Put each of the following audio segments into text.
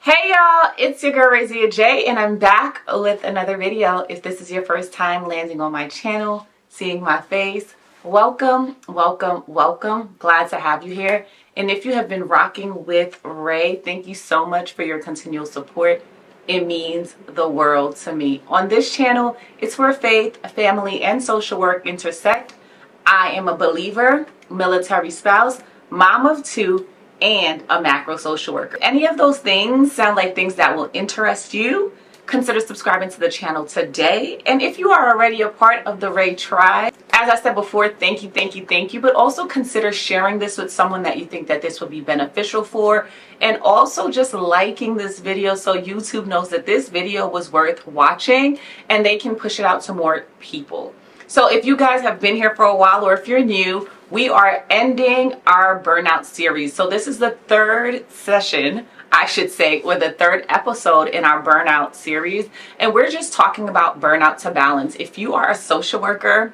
Hey y'all, it's your girl Razia J and I'm back with another video. If this is your first time landing on my channel, seeing my face, welcome. Glad to have you here. And if you have been rocking with Ray, thank you so much for your continual support. It means the world to me. On this channel, it's where faith, family, and social work intersect. I am a believer, military spouse, mom of two, and a macro social worker. Any of those things sound like things that will interest you? Consider subscribing to the channel today. And if you are already a part of the Ray tribe, as I said before, thank you, but also consider sharing this with someone that you think that this would be beneficial for, and also just liking this video so YouTube knows that this video was worth watching and they can push it out to more people. So if you guys have been here for a while, or if you're new, we are ending our Burnout series. So this is the third session, I should say, or the third episode in our Burnout series. And we're just talking about burnout to balance. If you are a social worker,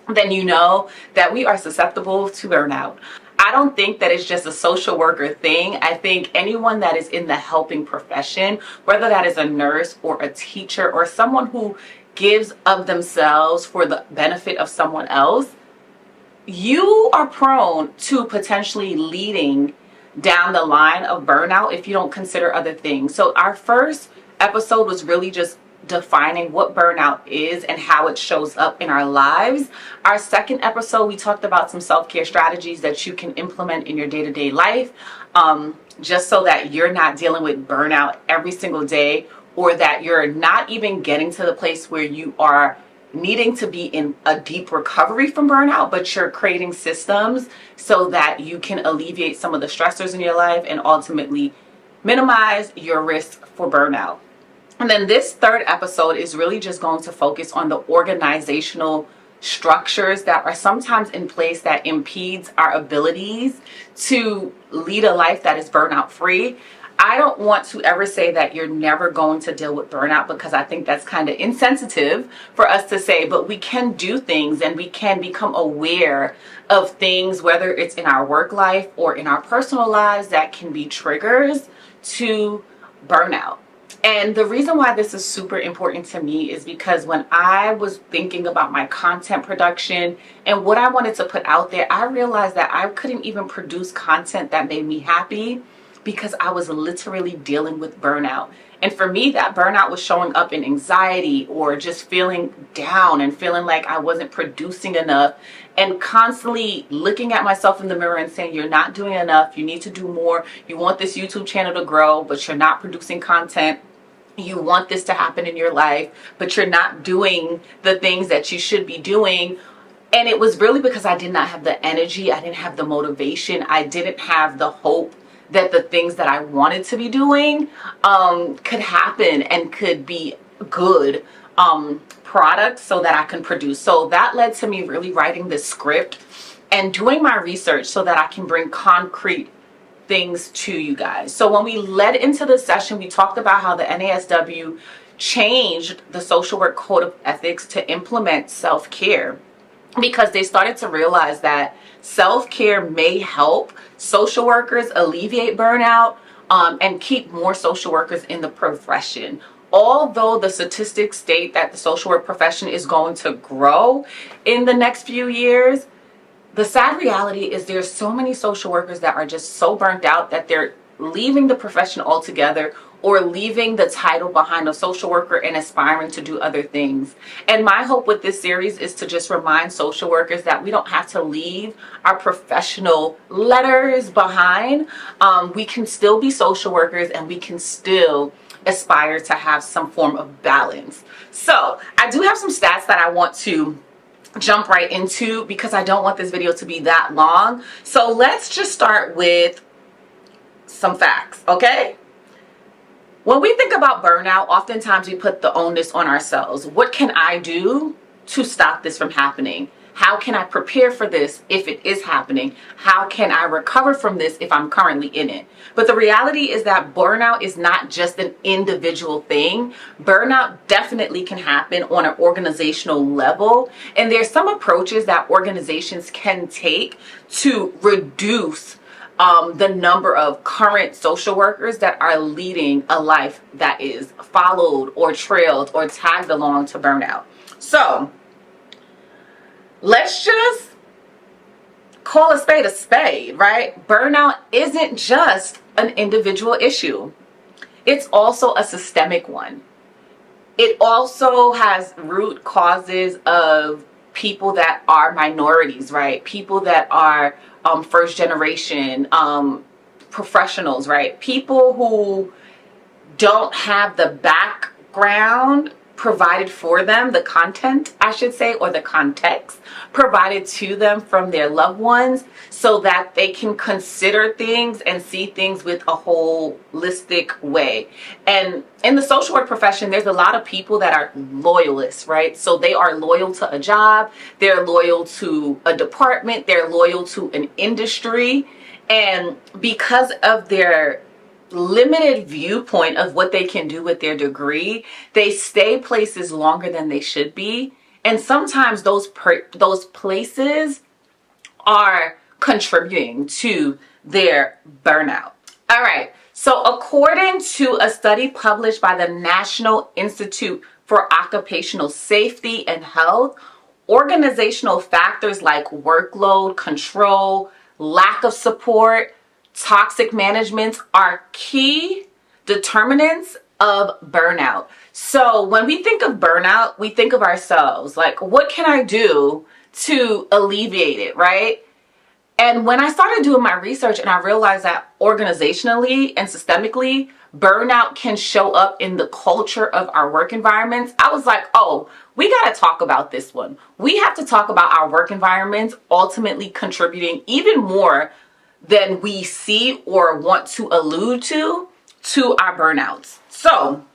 then you know that we are susceptible to burnout. I don't think that it's just a social worker thing. I think anyone that is in the helping profession, whether that is a nurse or a teacher or someone who gives of themselves for the benefit of someone else, you are prone to potentially leading down the line of burnout if you don't consider other things. So our first episode was really just defining what burnout is and how it shows up in our lives. Our second episode, we talked about some self-care strategies that you can implement in your day-to-day life, just so that you're not dealing with burnout every single day, or that you're not even getting to the place where you are needing to be in a deep recovery from burnout, but you're creating systems so that you can alleviate some of the stressors in your life and ultimately minimize your risk for burnout. And then this third episode is really just going to focus on the organizational structures that are sometimes in place that impedes our abilities to lead a life that is burnout free. I don't want to ever say that you're never going to deal with burnout, because I think that's kind of insensitive for us to say, but we can do things and we can become aware of things, whether it's in our work life or in our personal lives, that can be triggers to burnout. And the reason why this is super important to me is because when I was thinking about my content production and what I wanted to put out there, I realized that I couldn't even produce content that made me happy because I was literally dealing with burnout. And for me, that burnout was showing up in anxiety or just feeling down and feeling like I wasn't producing enough, and constantly looking at myself in the mirror and saying, you're not doing enough, you need to do more, you want this YouTube channel to grow, but you're not producing content. You want this to happen in your life, but you're not doing the things that you should be doing. And it was really because I did not have the energy, I didn't have the motivation, I didn't have the hope that the things that I wanted to be doing could happen and could be good products so that I can produce. So that led to me really writing this script and doing my research so that I can bring concrete things to you guys. So when we led into the session, we talked about how the NASW changed the social work code of ethics to implement self-care, because they started to realize that self-care may help social workers alleviate burnout and keep more social workers in the profession. Although the statistics state that the social work profession is going to grow in the next few years, the sad reality is there's so many social workers that are just so burnt out that they're leaving the profession altogether, or leaving the title behind a social worker and aspiring to do other things. And my hope with this series is to just remind social workers that we don't have to leave our professional letters behind. We can still be social workers and we can still aspire to have some form of balance. So I do have some stats that I want to jump right into, because I don't want this video to be that long. So let's just start with some facts, okay? When we think about burnout, oftentimes we put the onus on ourselves. What can I do to stop this from happening? How can I prepare for this if it is happening? How can I recover from this if I'm currently in it? But the reality is that burnout is not just an individual thing. Burnout definitely can happen on an organizational level. And there's some approaches that organizations can take to reduce the number of current social workers that are leading a life that is followed or trailed or tagged along to burnout. So let's just call a spade, right? Burnout isn't just an individual issue. It's also a systemic one. It also has root causes of people that are minorities, right? People that are first generation professionals, right? People who don't have the background provided for them, the content, I should say, or the context provided to them from their loved ones, so that they can consider things and see things with a holistic way. And in the social work profession, there's a lot of people that are loyalists, right? So they are loyal to a job, they're loyal to a department, they're loyal to an industry, and because of their limited viewpoint of what they can do with their degree, they stay places longer than they should be. And sometimes those places are contributing to their burnout. All right. So according to a study published by the National Institute for Occupational Safety and Health, organizational factors like workload, control, lack of support, toxic management are key determinants of burnout. So when we think of burnout, we think of ourselves, like, what can I do to alleviate it, right? And when I started doing my research and I realized that organizationally and systemically, burnout can show up in the culture of our work environments, I was like, oh, we got to talk about this one. We have to talk about our work environments ultimately contributing even more than we see or want to allude to our burnouts. So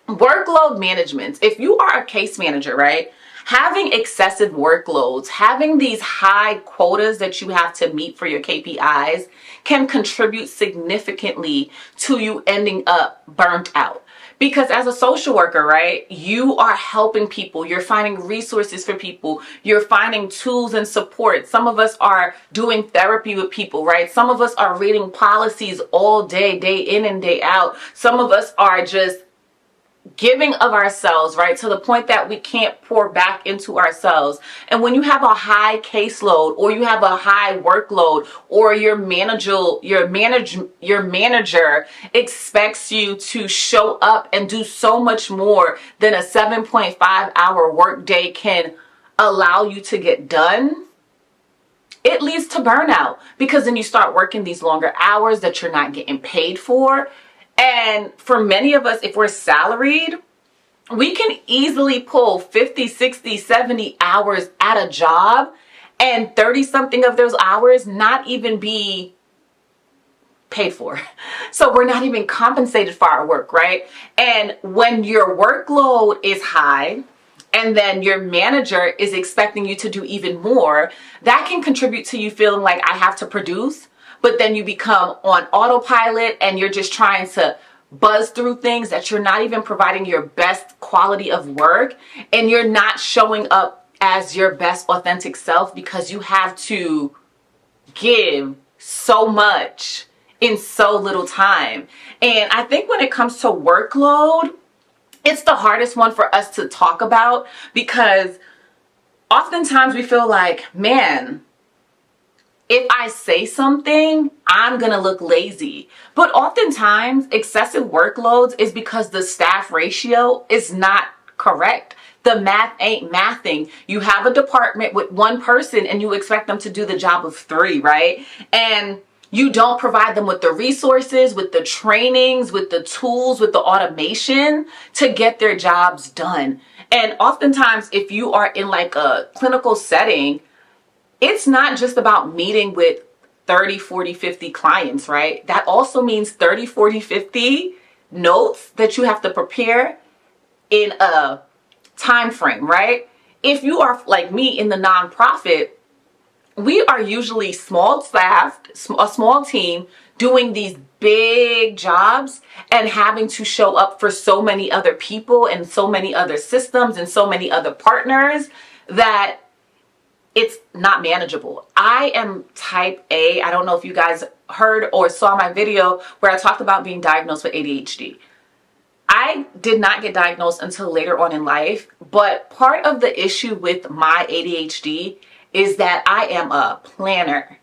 workload management, if you are a case manager, right, having excessive workloads, having these high quotas that you have to meet for your KPIs can contribute significantly to you ending up burnt out. Because as a social worker, right, you are helping people, you're finding resources for people, you're finding tools and support. Some of us are doing therapy with people, right? Some of us are reading policies all day, day in and day out. Some of us are just giving of ourselves, right, to the point that we can't pour back into ourselves. And when you have a high caseload, or you have a high workload, or your manager expects you to show up and do so much more than a 7.5-hour workday can allow you to get done, it leads to burnout, because then you start working these longer hours that you're not getting paid for. And for many of us, if we're salaried, we can easily pull 50, 60, 70 hours at a job, and 30 something of those hours not even be paid for. So we're not even compensated for our work, right? And when your workload is high, and then your manager is expecting you to do even more, that can contribute to you feeling like, I have to produce. But then you become on autopilot and you're just trying to buzz through things that you're not even providing your best quality of work, and you're not showing up as your best authentic self because you have to give so much in so little time. And I think when it comes to workload, it's the hardest one for us to talk about, because oftentimes we feel like, man, if I say something, I'm going to look lazy. But oftentimes, excessive workloads is because the staff ratio is not correct. The math ain't mathing. You have a department with one person and you expect them to do the job of 3, right? And you don't provide them with the resources, with the trainings, with the tools, with the automation to get their jobs done. And oftentimes, if you are in like a clinical setting, it's not just about meeting with 30, 40, 50 clients, right? That also means 30, 40, 50 notes that you have to prepare in a time frame, right? If you are like me in the nonprofit, we are usually small staffed, a small team doing these big jobs and having to show up for so many other people and so many other systems and so many other partners that it's not manageable. I am type A. I don't know if you guys heard or saw my video where I talked about being diagnosed with ADHD. I did not get diagnosed until later on in life, but part of the issue with my ADHD is that I am a planner,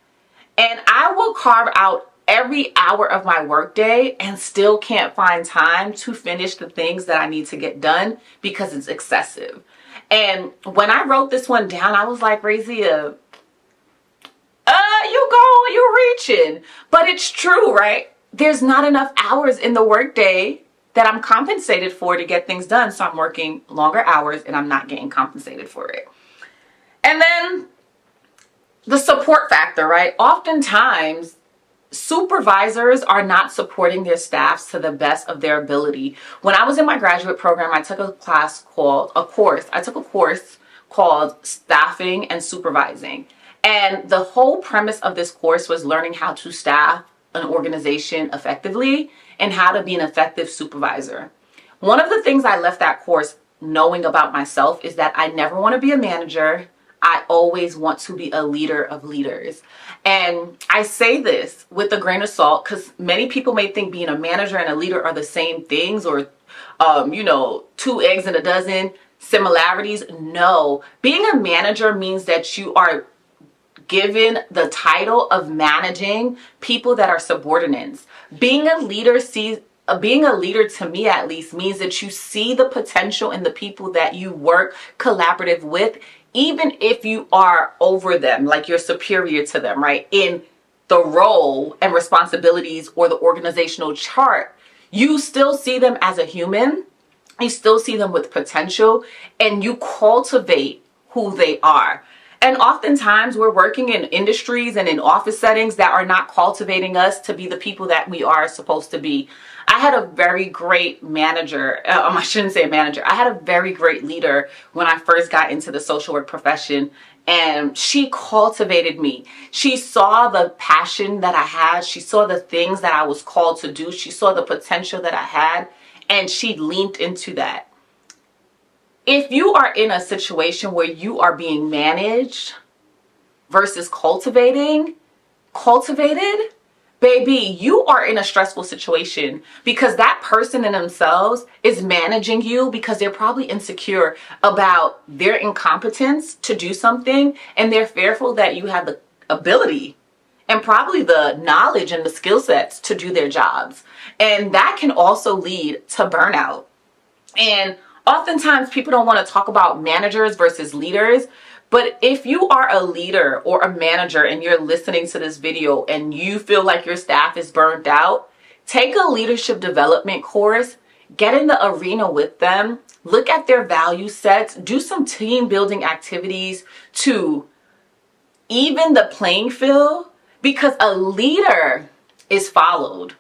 and I will carve out every hour of my workday and still can't find time to finish the things that I need to get done because it's excessive. And when I wrote this one down, I was like, Razia, you're reaching. But it's true, right? There's not enough hours in the workday that I'm compensated for to get things done. So I'm working longer hours and I'm not getting compensated for it. And then the support factor, right? Oftentimes, supervisors are not supporting their staffs to the best of their ability. When I was in my graduate program, I took a course called Staffing and Supervising. And the whole premise of this course was learning how to staff an organization effectively and how to be an effective supervisor. One of the things I left that course knowing about myself is that I never want to be a manager. I always want to be a leader of leaders. And I say this with a grain of salt because many people may think being a manager and a leader are the same things, or, two eggs in a dozen similarities. No, being a manager means that you are given the title of managing people that are subordinates. Being a leader to me at least means that you see the potential in the people that you work collaborative with, even if you are over them, like you're superior to them, right? In the role and responsibilities or the organizational chart, you still see them as a human. You still see them with potential, and you cultivate who they are. And oftentimes we're working in industries and in office settings that are not cultivating us to be the people that we are supposed to be. I had a very great manager. I shouldn't say manager. I had a very great leader when I first got into the social work profession, and she cultivated me. She saw the passion that I had. She saw the things that I was called to do. She saw the potential that I had, and she leaned into that. If you are in a situation where you are being managed versus cultivated, baby, you are in a stressful situation because that person in themselves is managing you because they're probably insecure about their incompetence to do something, and they're fearful that you have the ability and probably the knowledge and the skill sets to do their jobs. And that can also lead to burnout. And oftentimes people don't want to talk about managers versus leaders, but if you are a leader or a manager and you're listening to this video and you feel like your staff is burnt out, take a leadership development course, get in the arena with them, look at their value sets, do some team building activities to even the playing field, because a leader is followed,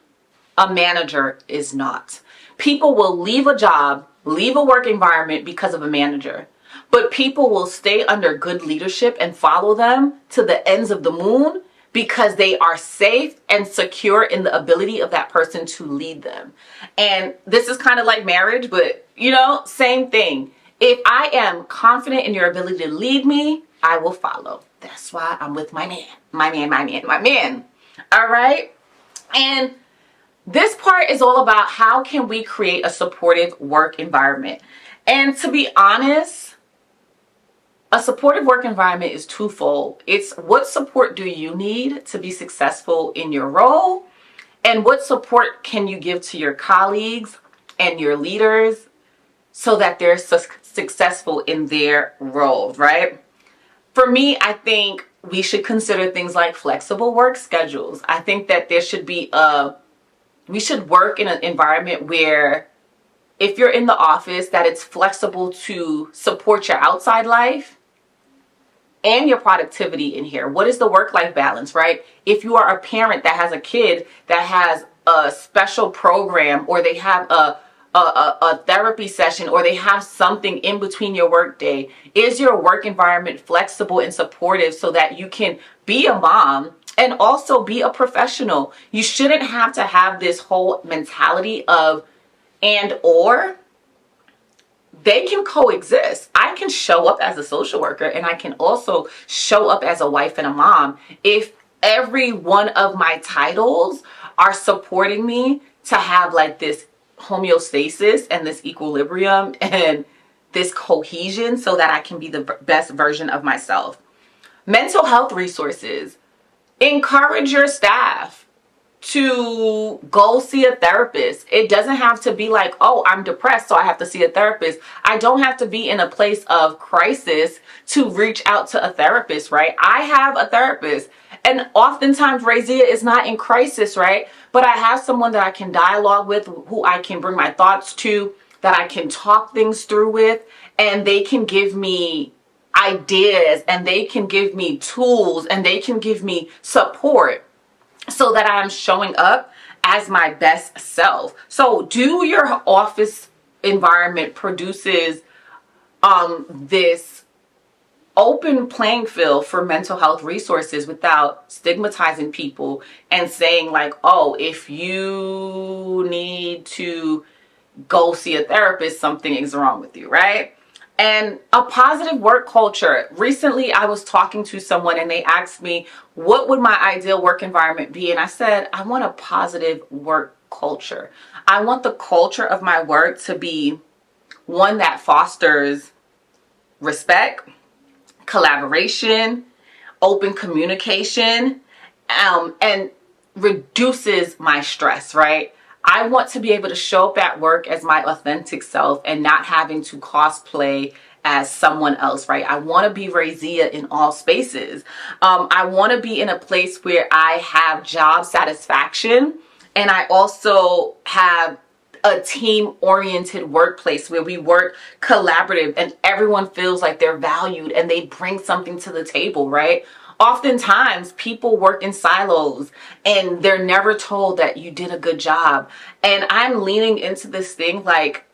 a manager is not. People will leave a job, leave a work environment because of a manager. But people will stay under good leadership and follow them to the ends of the moon because they are safe and secure in the ability of that person to lead them. And this is kind of like marriage, but same thing. If I am confident in your ability to lead me, I will follow. That's why I'm with my man. All right. And this part is all about how can we create a supportive work environment. And to be honest, a supportive work environment is twofold. It's what support do you need to be successful in your role, and what support can you give to your colleagues and your leaders so that they're successful in their roles, right? For me, I think we should consider things like flexible work schedules. I think that there should be we should work in an environment where if you're in the office, that it's flexible to support your outside life and your productivity in here. What is the work-life balance, right? If you are a parent that has a kid that has a special program, or they have a therapy session, or they have something in between your workday, is your work environment flexible and supportive so that you can be a mom and also be a professional? You shouldn't have to have this whole mentality of and or. they can coexist. I can show up as a social worker and I can also show up as a wife and a mom if every one of my titles are supporting me to have like this homeostasis and this equilibrium and this cohesion so that I can be the best version of myself. Mental health resources. Encourage your staff to go see a therapist. It doesn't have to be like, oh, I'm depressed, so I have to see a therapist. I don't have to be in a place of crisis to reach out to a therapist, right? I have a therapist, and oftentimes Razia is not in crisis, right? But I have someone that I can dialogue with, who I can bring my thoughts to, that I can talk things through with, and they can give me ideas, and they can give me tools, and they can give me support so that I'm showing up as my best self. So do your office environment produces this open playing field for mental health resources without stigmatizing people and saying like, oh, if you need to go see a therapist, something is wrong with you, right? And a positive work culture. Recently, I was talking to someone and they asked me, what would my ideal work environment be? And I said, I want a positive work culture. I want the culture of my work to be one that fosters respect, collaboration, open communication, and reduces my stress, right? I want to be able to show up at work as my authentic self and not having to cosplay as someone else, right? I want to be Razia in all spaces. I want to be in a place where I have job satisfaction, and I also have a team-oriented workplace where we work collaborative and everyone feels like they're valued and they bring something to the table, right? Oftentimes people work in silos and they're never told that you did a good job. And I'm leaning into this thing like,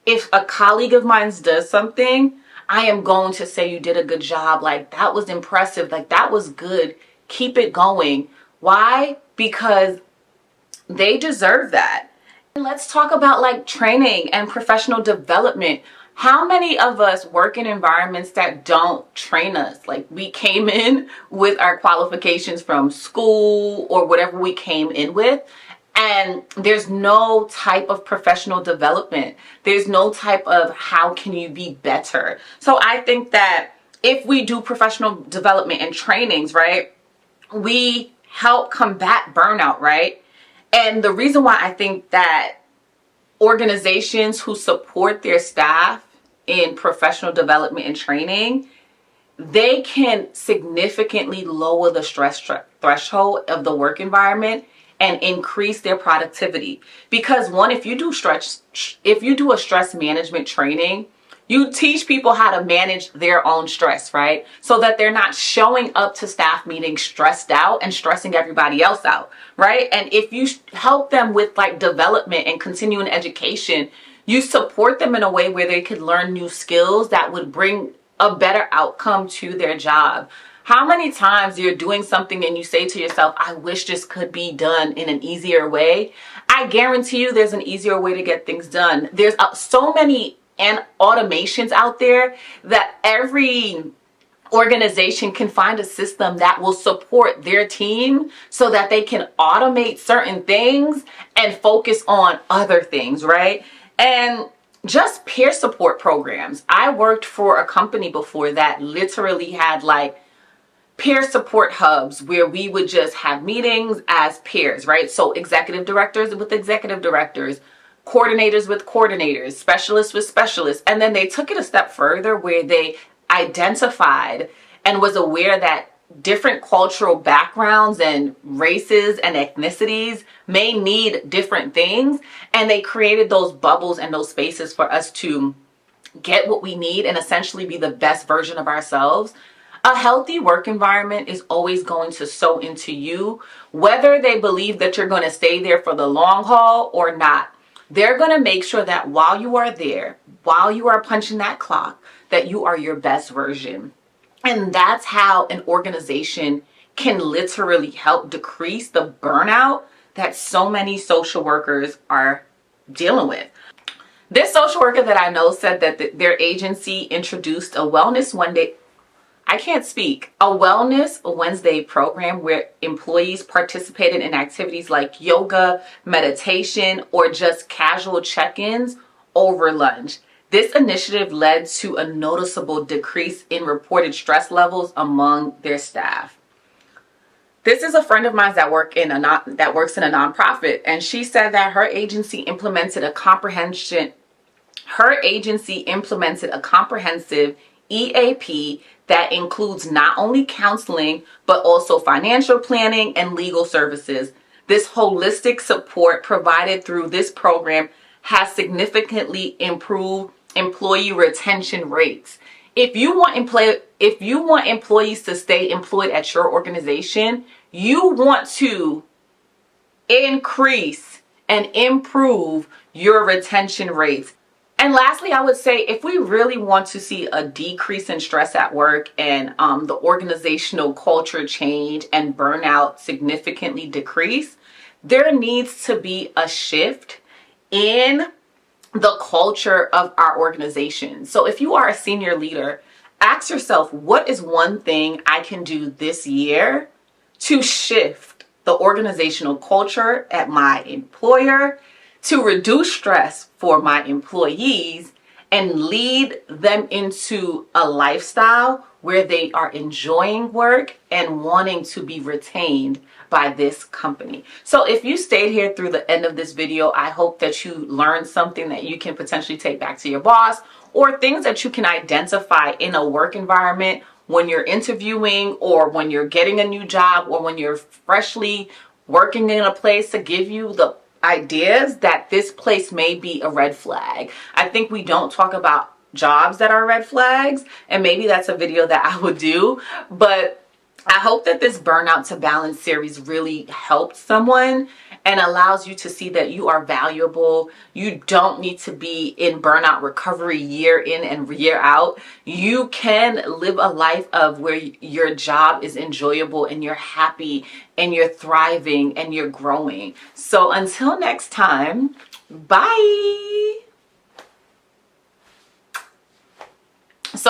if a colleague of mine does something, I am going to say you did a good job. Like, that was impressive. Like, that was good. Keep it going. Why? Because they deserve that. And let's talk about like training and professional development. How many of us work in environments that don't train us? Like, we came in with our qualifications from school or whatever we came in with, and there's no type of professional development. There's no type of how can you be better. So I think that if we do professional development and trainings, right, we help combat burnout, right? And the reason why I think that organizations who support their staff in professional development and training, they can significantly lower the stress threshold of the work environment and increase their productivity. Because one, if you do a stress management training, you teach people how to manage their own stress, right? So that they're not showing up to staff meetings stressed out and stressing everybody else out, right? And if you help them with like development and continuing education, you support them in a way where they could learn new skills that would bring a better outcome to their job. How many times you're doing something and you say to yourself, I wish this could be done in an easier way? I guarantee you there's an easier way to get things done. There's so many and automations out there that every organization can find a system that will support their team so that they can automate certain things and focus on other things, right? And just peer support programs. I worked for a company before that literally had like peer support hubs where we would just have meetings as peers, right? So executive directors with executive directors, coordinators with coordinators, specialists with specialists. And then they took it a step further where they identified and was aware that different cultural backgrounds and races and ethnicities may need different things. And they created those bubbles and those spaces for us to get what we need and essentially be the best version of ourselves. A healthy work environment is always going to sow into you, whether they believe that you're going to stay there for the long haul or not. They're going to make sure that while you are there, while you are punching that clock, that you are your best version. And that's how an organization can literally help decrease the burnout that so many social workers are dealing with. This social worker that I know said that their agency introduced a wellness one day. I can't speak. A Wellness Wednesday program where employees participated in activities like yoga, meditation, or just casual check-ins over lunch. This initiative led to a noticeable decrease in reported stress levels among their staff. This is a friend of mine that works in a nonprofit, and she said that her agency implemented a comprehensive EAP that includes not only counseling, but also financial planning and legal services. This holistic support provided through this program has significantly improved employee retention rates. If you want employees to stay employed at your organization, you want to increase and improve your retention rates. And lastly, I would say if we really want to see a decrease in stress at work and the organizational culture change and burnout significantly decrease, there needs to be a shift in the culture of our organization. So if you are a senior leader, ask yourself, what is one thing I can do this year to shift the organizational culture at my employer, to reduce stress for my employees, and lead them into a lifestyle where they are enjoying work and wanting to be retained by this company. So if you stayed here through the end of this video, I hope that you learned something that you can potentially take back to your boss, or things that you can identify in a work environment when you're interviewing, or when you're getting a new job, or when you're freshly working in a place, to give you the ideas that this place may be a red flag. I think we don't talk about jobs that are red flags, and maybe that's a video that I would do, but I hope that this Burnout to Balance series really helped someone and allows you to see that you are valuable. You don't need to be in burnout recovery year in and year out. You can live a life of where your job is enjoyable and you're happy and you're thriving and you're growing. So until next time, bye.